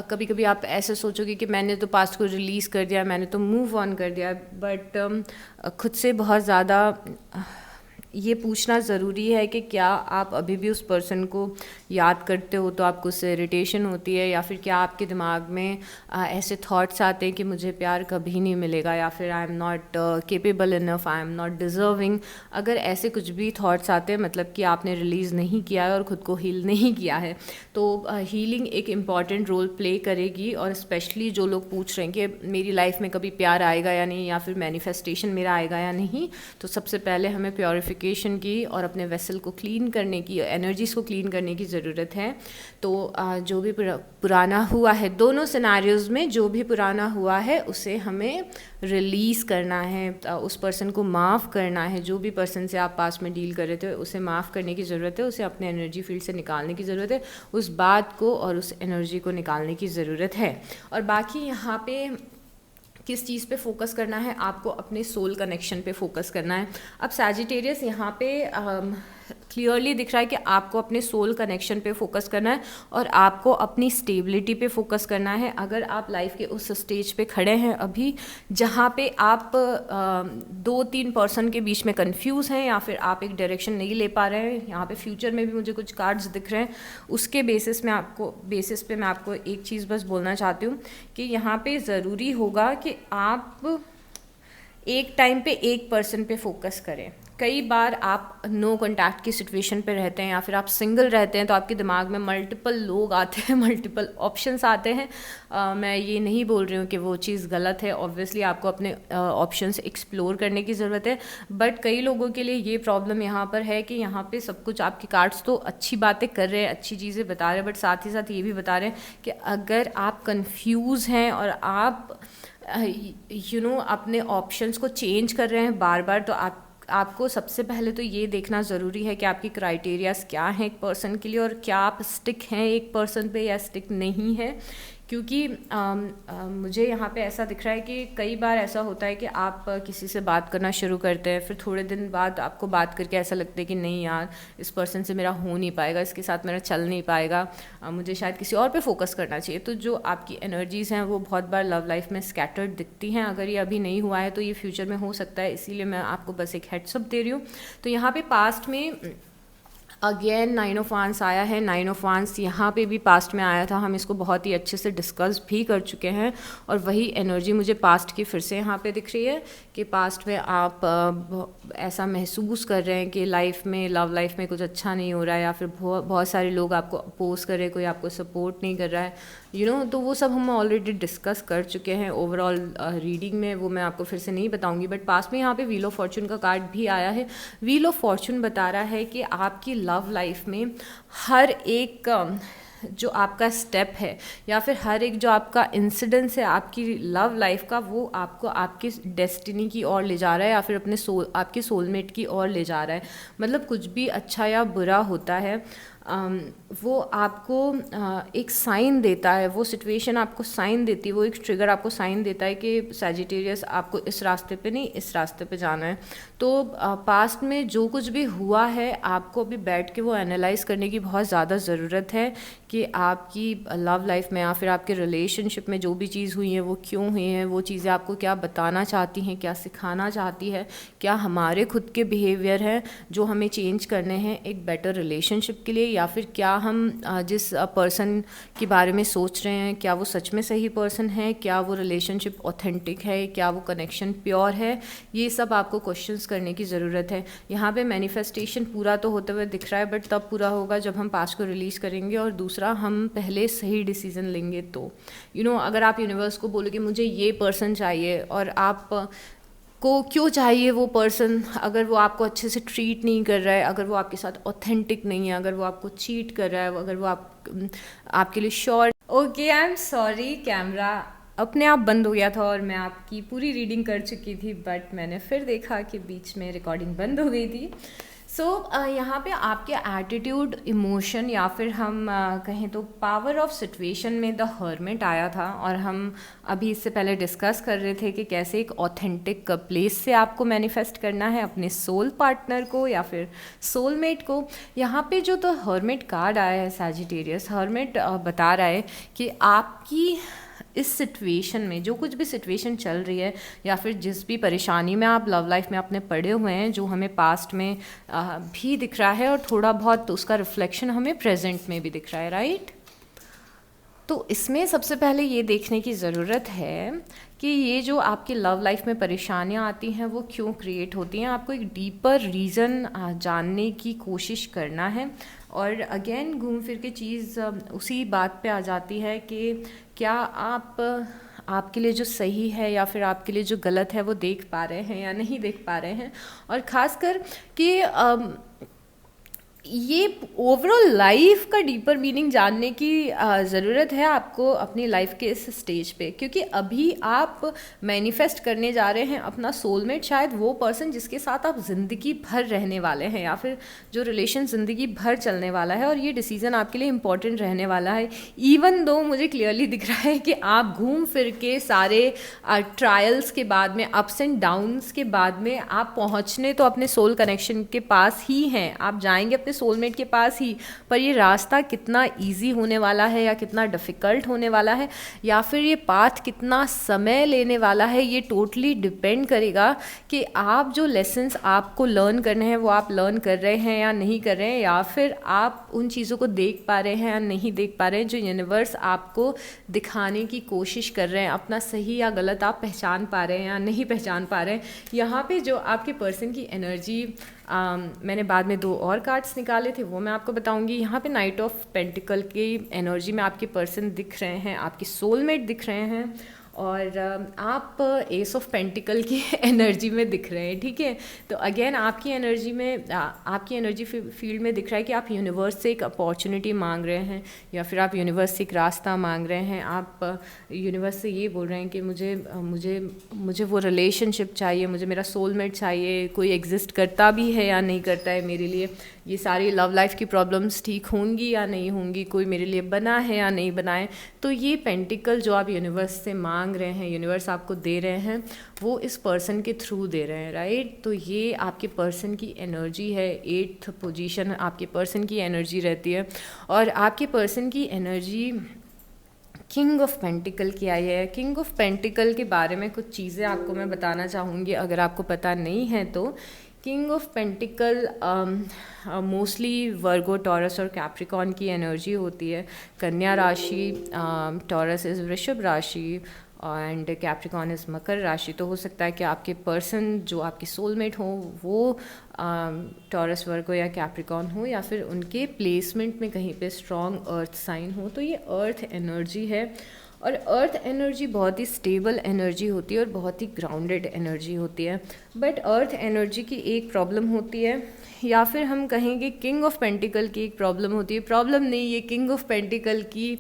कभी कभी आप ऐसे सोचोगे कि मैंने तो पास्ट को रिलीज़ कर दिया, मैंने तो मूव ऑन कर दिया, बट खुद से बहुत ज़्यादा ये पूछना ज़रूरी है कि क्या आप अभी भी उस पर्सन को याद करते हो, तो आपको उससे इरिटेशन होती है, या फिर क्या आपके दिमाग में ऐसे थॉट्स आते हैं कि मुझे प्यार कभी नहीं मिलेगा, या फिर I am not capable enough, I am not deserving. अगर ऐसे कुछ भी थॉट्स आते हैं, मतलब कि आपने रिलीज़ नहीं किया है और ख़ुद को हील नहीं किया है। तो हीलिंग एक इम्पॉर्टेंट रोल प्ले करेगी। और स्पेशली जो लोग पूछ रहे हैं कि मेरी लाइफ में कभी प्यार आएगा या नहीं, या फिर मैनिफेस्टेशन मेरा आएगा या नहीं, तो सबसे पहले हमें प्योरीफिकेशन की और अपने वेसल को क्लीन करने की, एनर्जीज को क्लीन करने की ज़रूरत है। तो जो भी पुराना हुआ है, दोनों सिनेरियोज़ में जो भी पुराना हुआ है उसे हमें रिलीज़ करना है, उस पर्सन को माफ़ करना है। जो भी पर्सन से आप पास में डील कर रहे थे उसे माफ़ करने की ज़रूरत है, उसे अपने एनर्जी फील्ड से निकालने की ज़रूरत है, उस बात को और उस एनर्जी को निकालने की ज़रूरत है। और बाकी यहाँ पे किस चीज़ पे फोकस करना है, आपको अपने सोल कनेक्शन पे फोकस करना है। अब सैजिटेरियस यहाँ पे क्लियरली दिख रहा है कि आपको अपने सोल कनेक्शन पे फोकस करना है और आपको अपनी स्टेबिलिटी पे फोकस करना है। अगर आप लाइफ के उस स्टेज पे खड़े हैं अभी जहाँ पे आप 2-3 पर्सन के बीच में कंफ्यूज हैं या फिर आप एक डायरेक्शन नहीं ले पा रहे हैं, यहाँ पे फ्यूचर में भी मुझे कुछ कार्ड्स दिख रहे हैं, उसके बेसिस पे मैं आपको एक चीज़ बस बोलना चाहती हूँ कि यहाँ पे ज़रूरी होगा कि आप एक टाइम पे एक पर्सन पे फोकस करें। कई बार आप नो कॉन्टैक्ट की सिचुएशन पे रहते हैं या फिर आप सिंगल रहते हैं तो आपके दिमाग में मल्टीपल लोग आते हैं, मल्टीपल ऑप्शंस आते हैं। मैं ये नहीं बोल रही हूँ कि वो चीज़ गलत है, ऑब्वियसली आपको अपने ऑप्शंस एक्सप्लोर करने की ज़रूरत है, बट कई लोगों के लिए ये प्रॉब्लम यहाँ पर है कि यहाँ पे सब कुछ आपके कार्ड्स तो अच्छी बातें कर रहे हैं, अच्छी चीज़ें बता रहे हैं, बट साथ ही साथ ये भी बता रहे हैं कि अगर आप कंफ्यूज हैं और आप अपने ऑप्शंस को चेंज कर रहे हैं बार बार, तो आपको सबसे पहले तो ये देखना ज़रूरी है कि आपकी क्राइटेरियाज क्या हैं एक पर्सन के लिए और क्या आप स्टिक हैं एक पर्सन पे या स्टिक नहीं है। क्योंकि मुझे यहाँ पे ऐसा दिख रहा है कि कई बार ऐसा होता है कि आप किसी से बात करना शुरू करते हैं, फिर थोड़े दिन बाद आपको बात करके ऐसा लगता है कि नहीं यार, इस पर्सन से मेरा हो नहीं पाएगा, इसके साथ मेरा चल नहीं पाएगा, मुझे शायद किसी और पे फोकस करना चाहिए। तो जो आपकी एनर्जीज़ हैं वो बहुत बार लव लाइफ में स्कैटर्ड दिखती हैं। अगर ये अभी नहीं हुआ है तो ये फ्यूचर में हो सकता है, इसीलिए मैं आपको बस एक हेड्सअप दे रही हूँ। तो यहाँ पे पास्ट में अगेन 9 ऑफ वांस आया है। 9 ऑफ वांस यहाँ पे भी पास्ट में आया था, हम इसको बहुत ही अच्छे से डिस्कस भी कर चुके हैं और वही एनर्जी मुझे पास्ट की फिर से यहाँ पे दिख रही है कि पास्ट में आप ऐसा महसूस कर रहे हैं कि लाइफ में, लव लाइफ में कुछ अच्छा नहीं हो रहा है या फिर बहुत सारे लोग आपको अपोज कर रहे हैं, कोई आपको सपोर्ट नहीं कर रहा है, तो वो सब हम ऑलरेडी डिस्कस कर चुके हैं ओवरऑल रीडिंग में, वो मैं आपको फिर से नहीं बताऊंगी। बट पास्ट में यहाँ पे व्हील ऑफ फॉर्चून का कार्ड भी आया है। व्हील ऑफ फॉर्चून बता रहा है कि आपकी लव लाइफ में हर एक जो आपका स्टेप है या फिर हर एक जो आपका इंसिडेंस है आपकी लव लाइफ का, वो आपको आपकी डेस्टिनी की ओर ले जा रहा है या फिर आपके सोलमेट की ओर ले जा रहा है। मतलब कुछ भी अच्छा या बुरा होता है वो आपको एक साइन देता है, वो सिचुएशन आपको साइन देती है, वो एक ट्रिगर आपको साइन देता है कि सैजिटेरियस आपको इस रास्ते पे नहीं, इस रास्ते पे जाना है। तो पास्ट में जो कुछ भी हुआ है आपको अभी बैठ के वो एनालाइज करने की बहुत ज़्यादा ज़रूरत है कि आपकी लव लाइफ में या फिर आपके रिलेशनशिप में जो भी चीज़ हुई है वो क्यों हुई है, वो चीज़ें आपको क्या बताना चाहती हैं, क्या सिखाना चाहती है, क्या हमारे खुद के बिहेवियर हैं जो हमें चेंज करने हैं एक बेटर रिलेशनशिप के लिए, या फिर क्या हम जिस पर्सन के बारे में सोच रहे हैं क्या वो सच में सही पर्सन है, क्या वो रिलेशनशिप ऑथेंटिक है, क्या वो कनेक्शन प्योर है। ये सब आपको क्वेश्चंस करने की ज़रूरत है। यहाँ पे मैनिफेस्टेशन पूरा तो होते हुए दिख रहा है, बट तब पूरा होगा जब हम पास्ट को रिलीज़ करेंगे और दूसरा हम पहले सही डिसीज़न लेंगे। तो अगर आप यूनिवर्स को बोलोगे मुझे ये पर्सन चाहिए और आप को क्यों चाहिए वो पर्सन, अगर वो आपको अच्छे से ट्रीट नहीं कर रहा है, अगर वो आपके साथ ऑथेंटिक नहीं है, अगर वो आपको चीट कर रहा है, अगर वो आपके लिए sure. Okay, I am sorry, camera अपने आप बंद हो गया था और मैं आपकी पूरी रीडिंग कर चुकी थी, बट मैंने फिर देखा कि बीच में रिकॉर्डिंग बंद हो गई थी। सो यहाँ पे आपके एटीट्यूड, इमोशन या फिर हम कहें तो पावर ऑफ सिचुएशन में द हर्मिट आया था और हम अभी इससे पहले डिस्कस कर रहे थे कि कैसे एक ऑथेंटिक प्लेस से आपको मैनिफेस्ट करना है अपने सोल पार्टनर को या फिर सोलमेट को। यहाँ पे जो द हर्मिट कार्ड आया है सैजिटेरियस, हर्मिट बता रहा है कि आपकी इस सिचुएशन में जो कुछ भी सिचुएशन चल रही है या फिर जिस भी परेशानी में आप लव लाइफ में अपने पड़े हुए हैं, जो हमें पास्ट में भी दिख रहा है और थोड़ा बहुत उसका रिफ्लेक्शन हमें प्रेजेंट में भी दिख रहा है, राइट। तो इसमें सबसे पहले ये देखने की ज़रूरत है कि ये जो आपकी लव लाइफ में परेशानियाँ आती हैं वो क्यों क्रिएट होती हैं। आपको एक डीपर रीज़न जानने की कोशिश करना है और अगेन घूम फिर के चीज़ उसी बात पे आ जाती है कि क्या आपके लिए जो सही है या फिर आपके लिए जो गलत है वो देख पा रहे हैं या नहीं देख पा रहे हैं। और ख़ासकर कि ये ओवरऑल लाइफ का डीपर मीनिंग जानने की ज़रूरत है आपको अपनी लाइफ के इस स्टेज पे, क्योंकि अभी आप मैनिफेस्ट करने जा रहे हैं अपना सोलमेट, शायद वो पर्सन जिसके साथ आप ज़िंदगी भर रहने वाले हैं, या फिर जो रिलेशन ज़िंदगी भर चलने वाला है, और ये डिसीज़न आपके लिए इम्पॉर्टेंट रहने वाला है। इवन दो मुझे क्लियरली दिख रहा है कि आप घूम फिर के सारे ट्रायल्स के बाद में, अप्स एंड डाउन्स के बाद में, आप पहुँचने तो अपने सोल कनेक्शन के पास ही हैं, आप जाएंगे अपने सोलमेट के पास ही, पर ये रास्ता कितना इजी होने वाला है या कितना डिफ़िकल्ट होने वाला है, या फिर ये पाथ कितना समय लेने वाला है, ये टोटली डिपेंड करेगा कि आप जो लेसन्स आपको लर्न करने हैं वो आप लर्न कर रहे हैं या नहीं कर रहे हैं, या फिर आप उन चीज़ों को देख पा रहे हैं या नहीं देख पा रहे हैं जो यूनिवर्स आपको दिखाने की कोशिश कर रहे हैं, अपना सही या गलत आप पहचान पा रहे हैं या नहीं पहचान पा रहे हैं। यहाँ पे जो आपके पर्सन की एनर्जी, मैंने बाद में 2 और कार्ड्स निकाले थे, वो मैं आपको बताऊंगी। यहाँ पे नाइट ऑफ पेंटिकल की एनर्जी में आपके पर्सन दिख रहे हैं, आपके सोलमेट दिख रहे हैं, और आप एस ऑफ पेंटिकल की एनर्जी में दिख रहे हैं, ठीक है। तो अगेन आपकी एनर्जी में, आपकी एनर्जी फील्ड में दिख रहा है कि आप यूनिवर्स से एक अपॉर्चुनिटी मांग रहे हैं, या फिर आप यूनिवर्स से एक रास्ता मांग रहे हैं। आप यूनिवर्स से ये बोल रहे हैं कि मुझे मुझे मुझे वो रिलेशनशिप चाहिए, मुझे मेरा सोलमेट चाहिए, कोई एग्जिस्ट करता भी है या नहीं करता है मेरे लिए, ये सारी लव लाइफ की प्रॉब्लम्स ठीक होंगी या नहीं होंगी, कोई मेरे लिए बना है या नहीं बना है। तो ये पेंटिकल जो आप यूनिवर्स से मांग रहे हैं, यूनिवर्स आपको दे रहे हैं, वो इस पर्सन के थ्रू दे रहे हैं, राइट। तो ये आपके पर्सन की एनर्जी है, 8th पोजीशन आपके पर्सन की एनर्जी रहती है, और आपके पर्सन की एनर्जी किंग ऑफ पेंटिकल की आई है। किंग ऑफ पेंटिकल के बारे में कुछ चीज़ें आपको मैं बताना चाहूँगी, अगर आपको पता नहीं है तो। King of pentacle mostly Virgo, taurus और कैप्रिकॉन की एनर्जी होती है। कन्या राशि, टॉरस इज़ वृषभ राशि, एंड कैप्रिकॉन इज़ मकर राशि। तो हो सकता है कि आपके पर्सन जो आपके सोलमेट हो वो टॉरस, वर्गो या कैप्रिकॉन हो, या फिर उनके प्लेसमेंट में कहीं पे स्ट्रॉन्ग अर्थ साइन हो। तो ये अर्थ एनर्जी है, और अर्थ एनर्जी बहुत ही स्टेबल एनर्जी होती है और बहुत ही ग्राउंडेड एनर्जी होती है। बट अर्थ एनर्जी की एक प्रॉब्लम होती है, या फिर हम कहेंगे किंग ऑफ पेंटिकल की एक प्रॉब्लम होती है। प्रॉब्लम नहीं, ये किंग ऑफ पेंटिकल की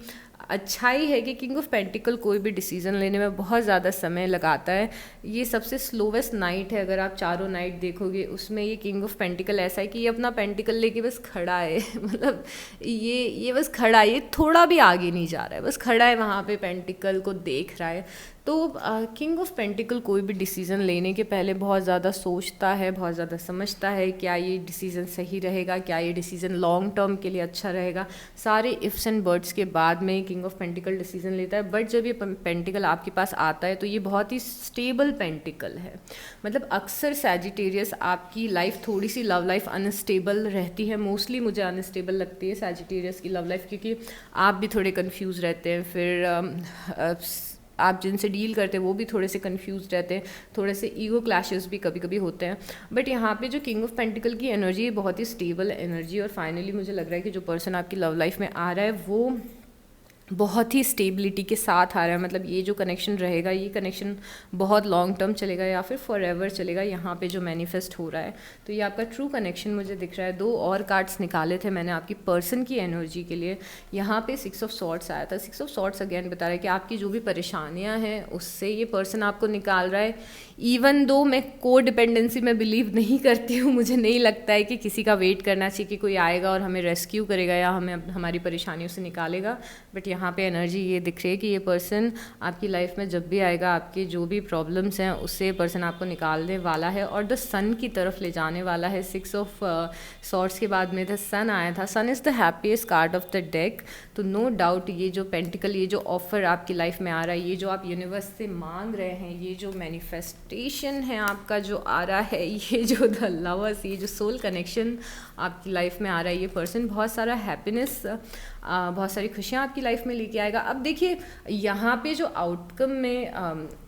अच्छाई है कि किंग ऑफ पेंटिकल कोई भी डिसीज़न लेने में बहुत ज़्यादा समय लगाता है। ये सबसे स्लोवेस्ट नाइट है, अगर आप चारों नाइट देखोगे उसमें ये किंग ऑफ पेंटिकल ऐसा है कि ये अपना पेंटिकल लेके बस खड़ा है मतलब ये बस खड़ा है, ये थोड़ा भी आगे नहीं जा रहा है, बस खड़ा है वहाँ पे, पेंटिकल को देख रहा है। तो किंग ऑफ पेंटिकल कोई भी डिसीज़न लेने के पहले बहुत ज़्यादा सोचता है, बहुत ज़्यादा समझता है, क्या ये डिसीज़न सही रहेगा, क्या ये डिसीज़न लॉन्ग टर्म के लिए अच्छा रहेगा। सारे इफ्स एंड बट्स के बाद में किंग ऑफ पेंटिकल डिसीज़न लेता है। बट जब ये पेंटिकल आपके पास आता है तो ये बहुत ही स्टेबल पेंटिकल है। मतलब अक्सर सैजिटेरियस आपकी लाइफ, थोड़ी सी लव लाइफ अनस्टेबल रहती है, मोस्टली मुझे अनस्टेबल लगती है सैजिटेरियस की लव लाइफ, क्योंकि आप भी थोड़े कन्फ्यूज़ रहते हैं, फिर आप जिनसे डील करते हैं वो भी थोड़े से कंफ्यूज रहते हैं, थोड़े से ईगो क्लैशेस भी कभी कभी होते हैं। बट यहाँ पे जो किंग ऑफ पेंटिकल की एनर्जी है बहुत ही स्टेबल एनर्जी, और फाइनली मुझे लग रहा है कि जो पर्सन आपकी लव लाइफ में आ रहा है वो बहुत ही स्टेबिलिटी के साथ आ रहा है। मतलब ये जो कनेक्शन रहेगा, ये कनेक्शन बहुत लॉन्ग टर्म चलेगा या फिर फॉर एवर चलेगा, यहाँ पे जो मैनिफेस्ट हो रहा है। तो ये आपका ट्रू कनेक्शन मुझे दिख रहा है। 2 और कार्ड्स निकाले थे मैंने आपकी पर्सन की एनर्जी के लिए। यहाँ पे 6 ऑफ सॉर्ट्स आया था। 6 ऑफ सॉर्ट्स अगेन बता रहा है कि आपकी जो भी परेशानियाँ हैं उससे ये पर्सन आपको निकाल रहा है। इवन दो मैं को डिपेंडेंसी में बिलीव नहीं करती हूँ, मुझे नहीं लगता है कि किसी का वेट करना चाहिए कि कोई आएगा और हमें रेस्क्यू करेगा या हमें हमारी परेशानियों से निकालेगा। बट यहाँ पे एनर्जी ये दिख रही है कि ये पर्सन आपकी लाइफ में जब भी आएगा, आपके जो भी प्रॉब्लम्स हैं उससे ये पर्सन आपको निकालने वाला है और द सन की तरफ ले जाने वाला है। 6 ऑफ सॉर्ट्स के बाद में द सन आया था। Sun is the happiest card of the deck. तो नो डाउट ये जो पेंटिकल, ये जो ऑफर आपकी लाइफ में आ रहा है, ये जो आप यूनिवर्स से मांग रहे हैं, ये जो मैनिफेस्टेशन है आपका जो आ रहा है, ये जो द लवर्स, ये जो सोल कनेक्शन आपकी लाइफ में आ रहा है, ये पर्सन बहुत सारा हैप्पीनेस, बहुत सारी खुशियाँ आपकी लाइफ में लेके आएगा। अब देखिए यहाँ पे जो आउटकम में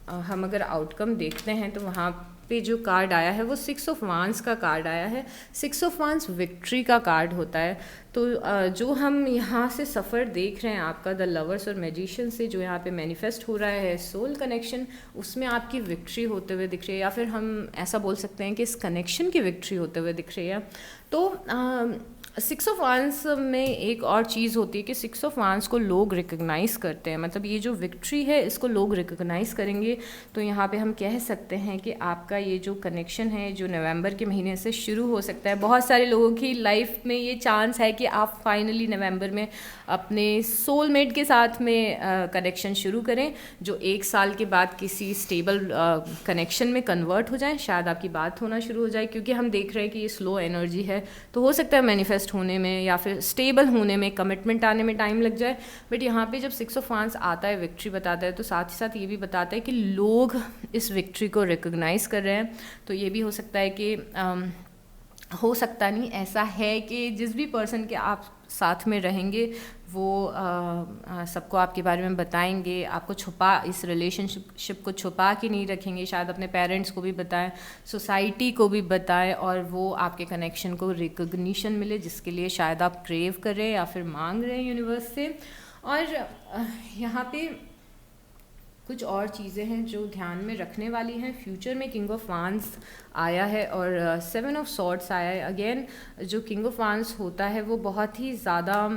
हम अगर आउटकम देखते हैं तो वहाँ पे जो कार्ड आया है वो 6 ऑफ वांस का कार्ड आया है। 6 ऑफ वांस विक्ट्री का कार्ड होता है। तो जो हम यहाँ से सफ़र देख रहे हैं आपका द लवर्स और मैजिशियन से, जो यहाँ पे मैनिफेस्ट हो रहा है सोल कनेक्शन, उसमें आपकी विक्ट्री होते हुए दिख रही है, या फिर हम ऐसा बोल सकते हैं कि इस कनेक्शन की विक्ट्री होते हुए दिख रही है। तो सिक्स ऑफ वांस में एक और चीज़ होती है कि सिक्स ऑफ वांस को लोग रिकग्नाइज़ करते हैं, मतलब ये जो विक्ट्री है इसको लोग रिकग्नाइज़ करेंगे। तो यहाँ पे हम कह सकते हैं कि आपका ये जो कनेक्शन है जो नवंबर के महीने से शुरू हो सकता है, बहुत सारे लोगों की लाइफ में ये चांस है कि आप फाइनली नवंबर में अपने सोलमेट के साथ में कनेक्शन शुरू करें, जो 1 साल के बाद किसी स्टेबल कनेक्शन में कन्वर्ट हो जाए, शायद आपकी बात होना शुरू हो जाए, क्योंकि हम देख रहे हैं कि ये स्लो एनर्जी है। तो हो सकता है मैनिफेस्ट होने में या फिर स्टेबल होने में, कमिटमेंट आने में टाइम लग जाए। बट यहाँ पे जब सिक्स ऑफ वांस आता है, विक्ट्री बताता है, तो साथ ही साथ ये भी बताता है कि लोग इस विक्ट्री को रिकग्नाइज कर रहे हैं। तो ये भी हो सकता है कि हो सकता नहीं, ऐसा है कि जिस भी पर्सन के आप साथ में रहेंगे वो सबको आपके बारे में बताएंगे, आपको छुपा, इस रिलेशनशिप को छुपा के नहीं रखेंगे, शायद अपने पेरेंट्स को भी बताएं, सोसाइटी को भी बताएं, और वो आपके कनेक्शन को रिकग्निशन मिले जिसके लिए शायद आप क्रेव कर रहे हैं या फिर मांग रहे हैं यूनिवर्स से। और यहाँ पे कुछ और चीज़ें हैं जो ध्यान में रखने वाली हैं। फ्यूचर में किंग ऑफ वांस आया है और 7 ऑफ सॉर्ड्स आया है। अगेन जो किंग ऑफ वांस होता है वो बहुत ही ज़्यादा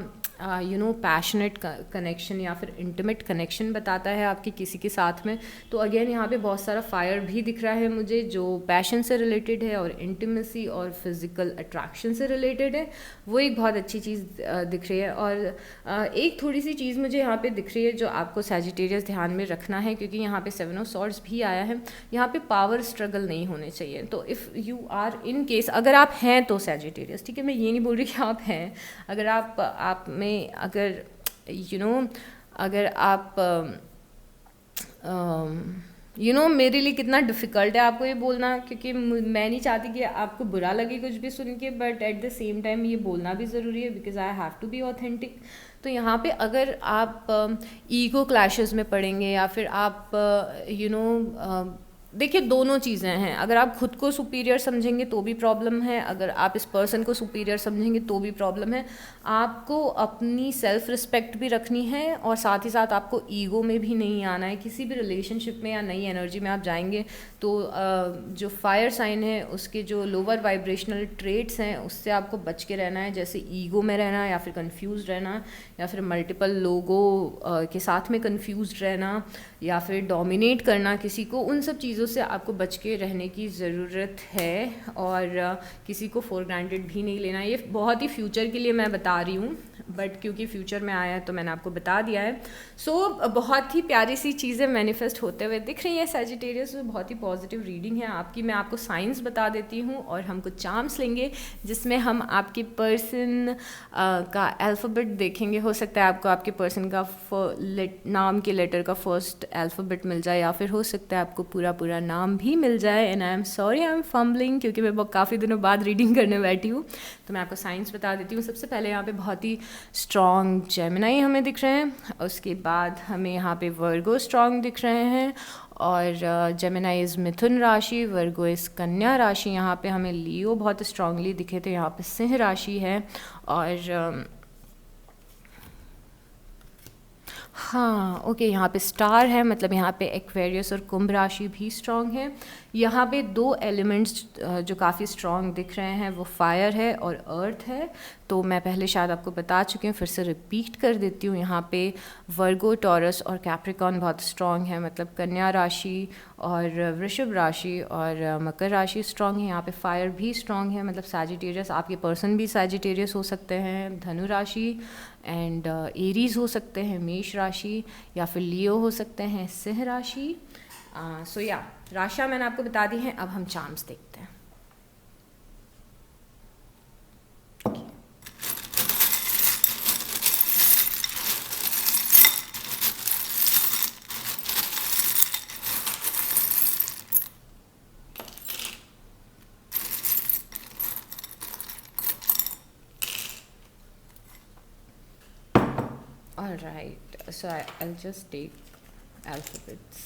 पैशनेट कनेक्शन या फिर इंटीमेट कनेक्शन बताता है आपकी किसी के साथ में। तो अगेन यहाँ पे बहुत सारा फायर भी दिख रहा है मुझे, जो पैशन से रिलेटेड है और इंटीमेसी और फिजिकल अट्रैक्शन से रिलेटेड है, वो एक बहुत अच्छी चीज़ दिख रही है। और एक थोड़ी सी चीज़ मुझे यहाँ पे दिख रही है जो आपको सैजिटेरियस ध्यान में रखना है, क्योंकि यहाँ पे 7 ऑफ सॉर्ड्स भी आया है। यहाँ पे पावर स्ट्रगल नहीं होने चाहिए। तो if you are in case, अगर आप हैं तो सैजिटेरियस, ठीक है, मैं ये नहीं बोल रही कि आप हैं, अगर आप में अगर अगर आप मेरे लिए कितना डिफ़िकल्ट है आपको ये बोलना, क्योंकि मैं नहीं चाहती कि आपको बुरा लगे कुछ भी सुन के, but at the same time ये बोलना भी ज़रूरी है, because I have to be authentic. तो यहाँ पे अगर आप ईगो क्लैशेस में पड़ेंगे या फिर आप देखिए दोनों चीज़ें हैं। अगर आप खुद को सुपीरियर समझेंगे तो भी प्रॉब्लम है, अगर आप इस पर्सन को सुपीरियर समझेंगे तो भी प्रॉब्लम है। आपको अपनी सेल्फ रिस्पेक्ट भी रखनी है और साथ ही साथ आपको ईगो में भी नहीं आना है। किसी भी रिलेशनशिप में या नई एनर्जी में आप जाएंगे तो जो फायर साइन है उसके जो लोअर वाइब्रेशनल ट्रेट्स हैं उससे आपको बच के रहना है, जैसे ईगो में रहना या फिर कंफ्यूज रहना या फिर मल्टीपल लोगों के साथ में कंफ्यूज रहना या फिर डोमिनेट करना किसी को। उन सब चीज़ों से आपको बच के रहने की ज़रूरत है और किसी को फॉर ग्रांटेड भी नहीं लेना। ये बहुत ही फ्यूचर के लिए मैं बता रही हूँ, बट क्योंकि फ्यूचर में आया है तो मैंने आपको बता दिया है। सो बहुत ही प्यारी सी चीज़ें मैनिफेस्ट होते हुए दिख रही हैं सैजिटेरियस में। बहुत ही पॉजिटिव रीडिंग है आपकी। मैं आपको साइंस बता देती हूँ और हम कुछ चार्म्स लेंगे जिसमें हम आपके पर्सन का अल्फ़ाबेट देखेंगे। हो सकता है आपको आपके पर्सन का नाम के लेटर का फर्स्ट अल्फ़ाबेट मिल जाए या फिर हो सकता है आपको पूरा नाम भी मिल जाए। And I am sorry, I am fumbling, क्योंकि मैं काफ़ी दिनों बाद रीडिंग करने बैठी हूँ। तो मैं आपको साइंस बता देती हूँ। सबसे पहले यहाँ पे बहुत ही स्ट्रॉन्ग जेमिनाई हमें दिख रहे हैं, उसके बाद हमें यहाँ पे वर्गो स्ट्रॉन्ग दिख रहे हैं और जेमिनाई इज़ मिथुन राशि, वर्गो इज़ कन्या राशि। यहाँ पे हमें लियो बहुत स्ट्रांगली दिखे थे, यहाँ पे सिंह राशि है। और हाँ ओके, यहाँ पे स्टार है, मतलब यहाँ पे एक्वेरियस और कुंभ राशि भी स्ट्रांग है। यहाँ पे 2 एलिमेंट्स जो काफ़ी स्ट्रांग दिख रहे हैं वो फायर है और अर्थ है। तो मैं पहले शायद आपको बता चुकी हूँ, फिर से रिपीट कर देती हूँ। यहाँ पे वर्गो, टॉरस और कैप्रिकॉन बहुत स्ट्रांग है, मतलब कन्या राशि और वृषभ राशि और मकर राशि स्ट्रांग है। यहाँ पे फायर भी स्ट्रांग है, मतलब सैजिटेरियस, आपके पर्सन भी सैजिटेरियस हो सकते हैं, धनु राशि एंड एरीज हो सकते हैं, मेष राशि, या फिर लियो हो सकते हैं, सिंह राशि। सो या राशियाँ मैंने आपको बता दी हैं। अब हम चार्म्स देखते हैं। All right, so I'll just take alphabets.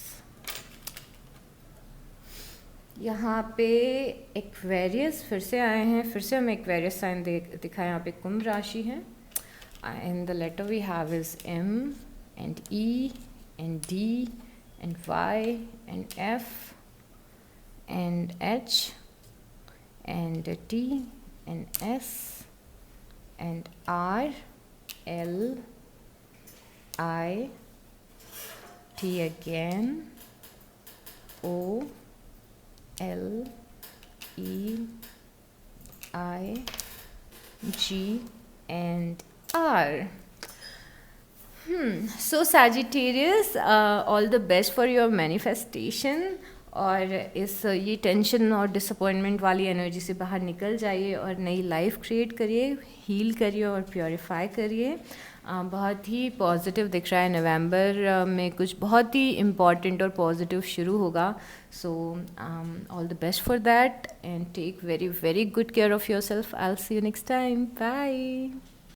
यहाँ पे एक्वेरियस फिर से आए हैं, फिर से हमें एक्वेरियस साइन दिखा है। यहाँ पे कुंभ राशि है and the letter we have is M and E and D and Y and F and H and T and S and R, L, I, T again, O, L, E, I, G and R. So Sagittarius, all the best for your manifestation. और इस ये टेंशन और डिसअपॉइंटमेंट वाली एनर्जी से बाहर निकल जाइए और नई लाइफ क्रिएट करिए, हील करिए और प्योरीफाई करिए. बहुत ही पॉजिटिव दिख रहा है. नवंबर में कुछ बहुत ही इम्पॉर्टेंट और पॉजिटिव शुरू होगा. So all the best for that and take very very good care of your self. I will see you next time. Bye.